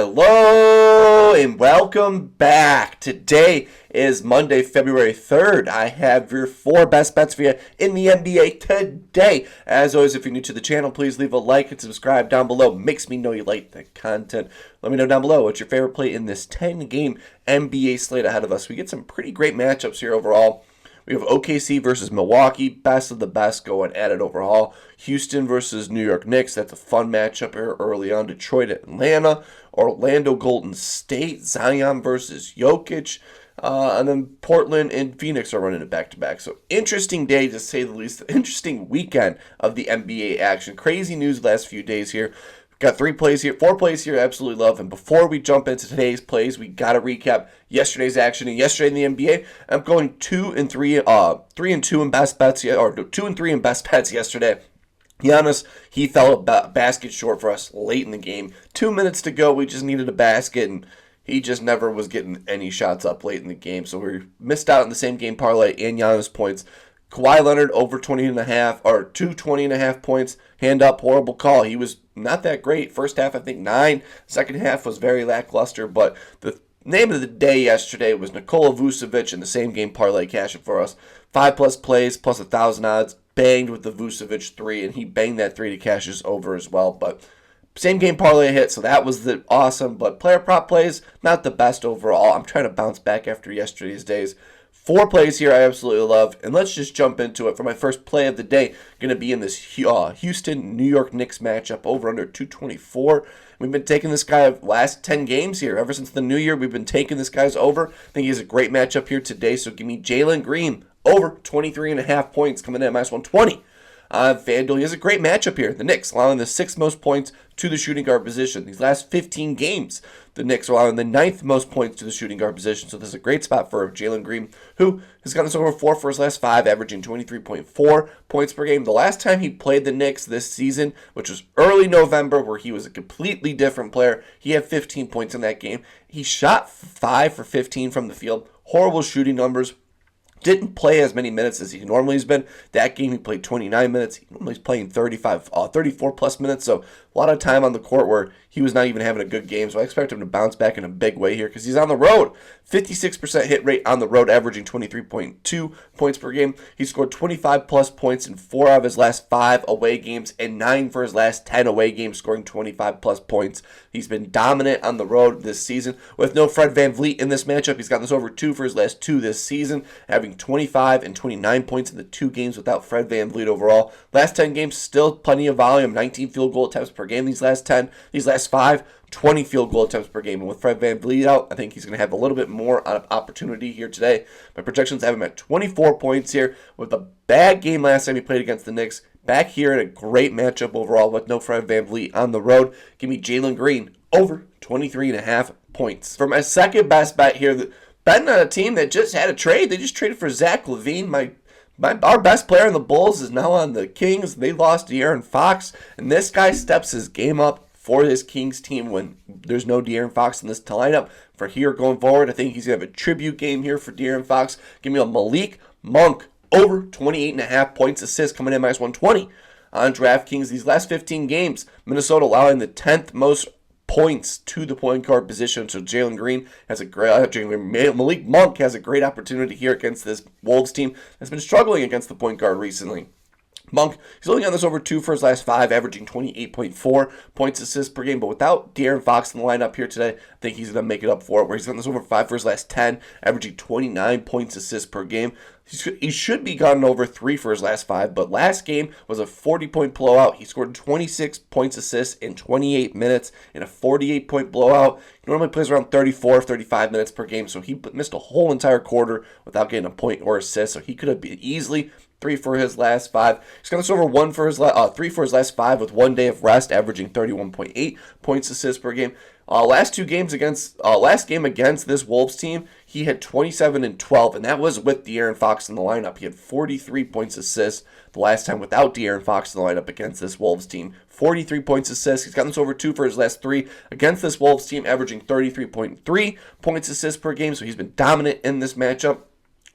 Hello and welcome back. Today is Monday, February 3rd. I have your 4 best bets for you in the NBA today. As always, if you're new to the channel, please leave a like and subscribe down below. Makes me know you like the content. Let me know down below what's your favorite play in this 10-game NBA slate ahead of us. We get some pretty great matchups here overall. We have OKC versus Milwaukee, best of the best going at it overall. Houston versus New York Knicks, that's a fun matchup here early on. Detroit at Atlanta, Orlando Golden State, Zion versus Jokic, and then Portland and Phoenix are running it back-to-back. So interesting day to say the least, interesting weekend of the NBA action. Crazy news the last few days here. Got 4 plays here I absolutely love. And before we jump into today's plays, we got to recap yesterday's action. And yesterday in the NBA, I'm going 2 and 3 in best bets, or 2 and 3 in best bets yesterday. Giannis, he fell a basket short for us late in the game. 2 minutes to go, we just needed a basket, and he just never was getting any shots up late in the game. So we missed out on the same game parlay and Giannis points. Kawhi Leonard over 20.5 or 220.5 points. Hand up, horrible call. He was not that great. First half, I think 9. Second half was very lackluster. But the name of the day yesterday was Nikola Vucevic in the same game parlay cashing for us. 5+ plays plus 1,000 odds. Banged with the Vucevic 3, and he banged that 3 to cash us over as well. But same game parlay hit, so that was awesome. But player prop plays, not the best overall. I'm trying to bounce back after yesterday's days. 4 plays here I absolutely love, and let's just jump into it. For my first play of the day, going to be in this Houston-New York Knicks matchup over under 224. We've been taking this guy last 10 games here. Ever since the new year, we've been taking this guy's over. I think he has a great matchup here today, so give me Jalen Green over 23.5 points coming in at -120. FanDuel, he has a great matchup here. The Knicks allowing the 6th most points to the shooting guard position. These last 15 games, the Knicks are allowing the 9th most points to the shooting guard position. So this is a great spot for Jalen Green, who has gotten us over 4 for his last 5, averaging 23.4 points per game. The last time he played the Knicks this season, which was early November, where he was a completely different player, he had 15 points in that game. He shot 5 for 15 from the field. Horrible shooting numbers. Didn't play as many minutes as he normally has been. That game he played 29 minutes. He normally is playing 34 plus minutes. So a lot of time on the court where he was not even having a good game. So I expect him to bounce back in a big way here because he's on the road. 56% hit rate on the road, averaging 23.2 points per game. He scored 25 plus points in 4 out of his last 5 away games and 9 for his last 10 away games, scoring 25 plus points. He's been dominant on the road this season. With no Fred VanVleet in this matchup, he's got this over 2 for his last 2 this season, having 25 and 29 points in the 2 games without Fred VanVleet overall. Last 10 games, still plenty of volume, 19 field goal attempts per game these last 5, 20 field goal attempts per game. And with Fred VanVleet out, I think he's going to have a little bit more opportunity here today. My projections have him at 24 points here with a bad game last time he played against the Knicks. Back here in a great matchup overall with no Fred VanVleet on the road. Give me Jalen Green over 23.5 points. For my second best bet here, betting on a team that just had a trade. They just traded for Zach LaVine. Our best player in the Bulls is now on the Kings. They lost De'Aaron Fox, and this guy steps his game up for this Kings team when there's no De'Aaron Fox in this lineup. For here going forward, I think he's going to have a tribute game here for De'Aaron Fox. Give me a Malik Monk over 28.5 points, assists coming in -120. On DraftKings, these last 15 games, Minnesota allowing the 10th most points to the point guard position. So Jalen Green has a great, Malik Monk has a great opportunity here against this Wolves team that's been struggling against the point guard recently. Monk, he's only on this over 2 for his last 5, averaging 28.4 points assists per game. But without De'Aaron Fox in the lineup here today, I think he's going to make it up for it, where he's on this over 5 for his last 10, averaging 29 points assists per game. He should be gotten over 3 for his last 5, but last game was a 40-point blowout. He scored 26 points assists in 28 minutes in a 48-point blowout. He normally plays around 35 minutes per game, so he missed a whole entire quarter without getting a point or assist. So he could have been easily 3 for his last 5. He's got this over 3 for his last 5 with 1 day of rest, averaging 31.8 points assists per game. Last game against this Wolves team, he had 27 and 12, and that was with De'Aaron Fox in the lineup. He had 43 points assists the last time without De'Aaron Fox in the lineup against this Wolves team. 43 points assists. He's gotten this over 2 for his last 3 against this Wolves team, averaging 33.3 points assists per game. So he's been dominant in this matchup.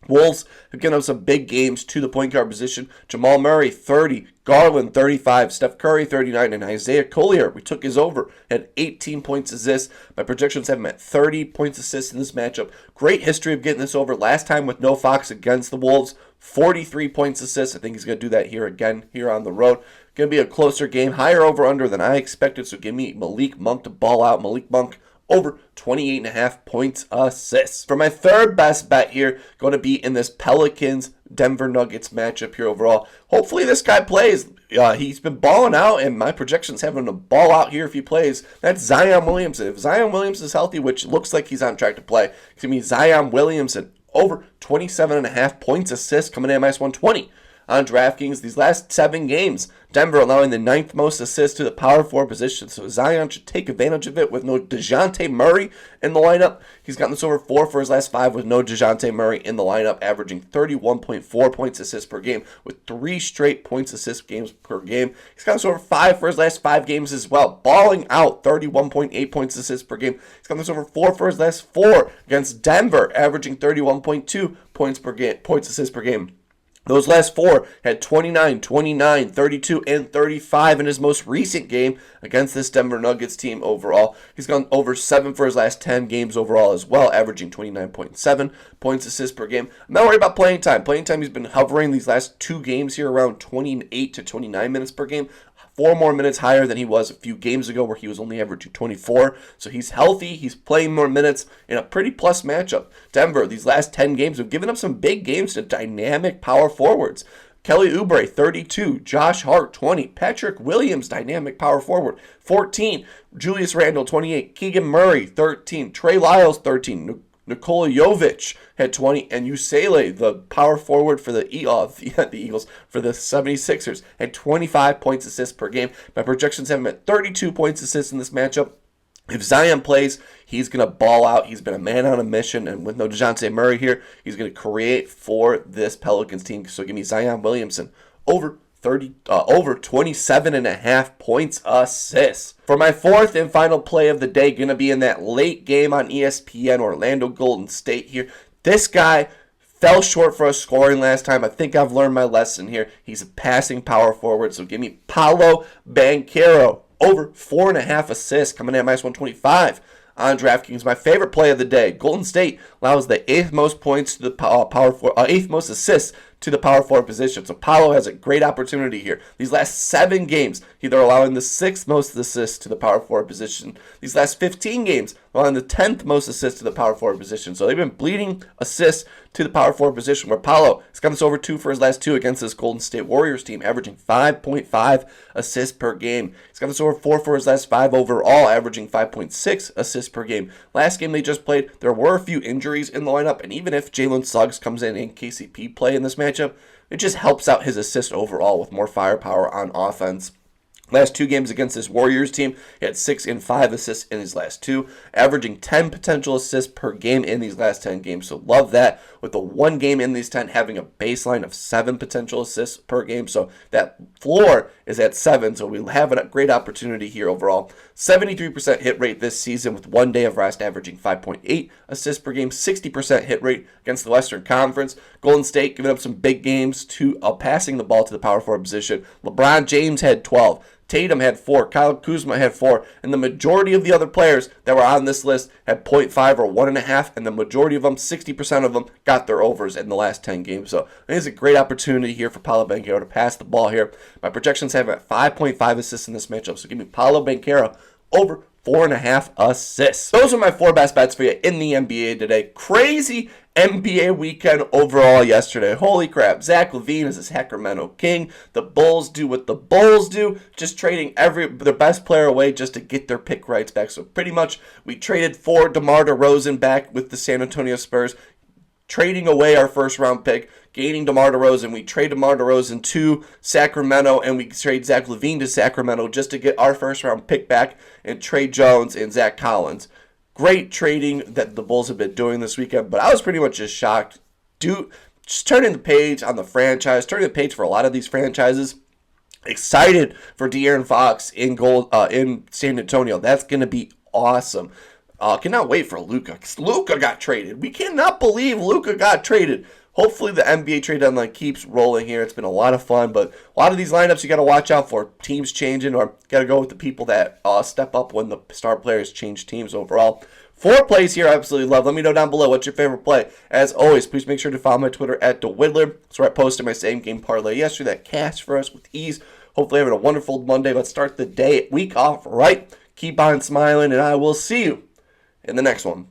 Wolves have given up some big games to the point guard position. Jamal Murray, 30. Garland, 35. Steph Curry, 39. And Isaiah Collier, we took his over, had 18 points assists. My projections have him at 30 points assists in this matchup. Great history of getting this over. Last time with no Fox against the Wolves, 43 points assists. I think he's going to do that here again, here on the road. Going to be a closer game. Higher over-under than I expected, so give me Malik Monk to ball out. Malik Monk over 28.5 points assists. For my third best bet here, going to be in this Pelicans-Denver Nuggets matchup here overall. Hopefully this guy plays. He's been balling out, and my projections have him to ball out here if he plays. That's Zion Williamson. If Zion Williamson is healthy, which looks like he's on track to play, it's going to be Zion Williamson over 27.5 points assists coming in at -120. On DraftKings, these last 7 games, Denver allowing the 9th most assists to the power forward position, so Zion should take advantage of it with no DeJounte Murray in the lineup. He's gotten this over 4 for his last 5 with no DeJounte Murray in the lineup, averaging 31.4 points assists per game with 3 straight points assist games per game. He's gotten this over 5 for his last 5 games as well, balling out 31.8 points assists per game. He's gotten this over 4 for his last 4 against Denver, averaging 31.2 points assists per game. Those last 4 had 29, 29, 32, and 35 in his most recent game against this Denver Nuggets team overall. He's gone over 7 for his last 10 games overall as well, averaging 29.7 points assists per game. I'm not worried about playing time. Playing time, he's been hovering these last 2 games here around 28 to 29 minutes per game. 4 more minutes higher than he was a few games ago where he was only averaging 24. So he's healthy. He's playing more minutes in a pretty plus matchup. Denver, these last 10 games, have given up some big games to dynamic power forwards. Kelly Oubre, 32. Josh Hart, 20. Patrick Williams, dynamic power forward, 14. Julius Randle, 28. Keegan Murray, 13. Trey Lyles, 13. Nikola Jovic had 20, and Usele, the power forward for the Eagles, for the 76ers, had 25 points assists per game. My projections have him at 32 points assists in this matchup. If Zion plays, he's going to ball out. He's been a man on a mission, and with no DeJounte Murray here, he's going to create for this Pelicans team. So give me Zion Williamson over 27.5 points assists. For my fourth and final play of the day, going to be in that late game on ESPN, Orlando Golden State here. This guy fell short for us scoring last time. I think I've learned my lesson here. He's a passing power forward, so give me Paolo Banchero over 4.5 assists coming in at -125. On DraftKings, my favorite play of the day. Golden State allows the 8th most points to the power forward, 8th most assists to the power forward position. So Paolo has a great opportunity here. These last 7 games, they're allowing the 6th most assists to the power forward position. These last 15 games, allowing the 10th most assists to the power forward position. So they've been bleeding assists to the power forward position, where Paolo has gotten this over 2 for his last 2 against this Golden State Warriors team, averaging 5.5 assists per game. He's got this over 4 for his last 5 overall, averaging 5.6 assists per game. Last game they just played, there were a few injuries in the lineup, and even if Jalen Suggs comes in and KCP play in this matchup, it just helps out his assist overall with more firepower on offense. Last 2 games against this Warriors team, he had 6 and 5 assists in his last 2, averaging 10 potential assists per game in these last 10 games. So love that, with the 1 game in these 10 having a baseline of 7 potential assists per game. So that floor is at 7, so we'll have a great opportunity here overall. 73% hit rate this season with 1 day of rest, averaging 5.8 assists per game. 60% hit rate against the Western Conference. Golden State giving up some big games to passing the ball to the power forward position. LeBron James had 12. Tatum had 4, Kyle Kuzma had 4, and the majority of the other players that were on this list had 0.5 or 1.5, and the majority of them, 60% of them, got their overs in the last 10 games. So I think it's a great opportunity here for Paolo Banchero to pass the ball here. My projections have at 5.5 assists in this matchup, so give me Paolo Banchero over 4.5 assists. Those are my 4 best bets for you in the NBA today. Crazy NBA weekend overall yesterday. Holy crap. Zach LaVine is a Sacramento King. The Bulls do what the Bulls do, just trading their best player away just to get their pick rights back. So pretty much we traded for DeMar DeRozan back with the San Antonio Spurs, trading away our first round pick, gaining DeMar DeRozan. We trade DeMar DeRozan to Sacramento, and we trade Zach LaVine to Sacramento just to get our first round pick back and Trey Jones and Zach Collins. Great trading that the Bulls have been doing this weekend, but I was pretty much just shocked. Just turning the page on the franchise, turning the page for a lot of these franchises. Excited for De'Aaron Fox in San Antonio. That's going to be awesome. Cannot wait for LUKA. LUKA got traded. We cannot believe LUKA got traded. hopefully the NBA trade deadline keeps rolling here. It's been a lot of fun, but a lot of these lineups you got to watch out for. Teams changing, or got to go with the people that step up when the star players change teams overall. 4 plays here I absolutely love. Let me know down below what's your favorite play. As always, please make sure to follow my Twitter at DaWiddler. That's where I posted my same game parlay yesterday that cashed for us with ease. Hopefully having a wonderful Monday. Let's start the week off right. Keep on smiling, and I will see you in the next one.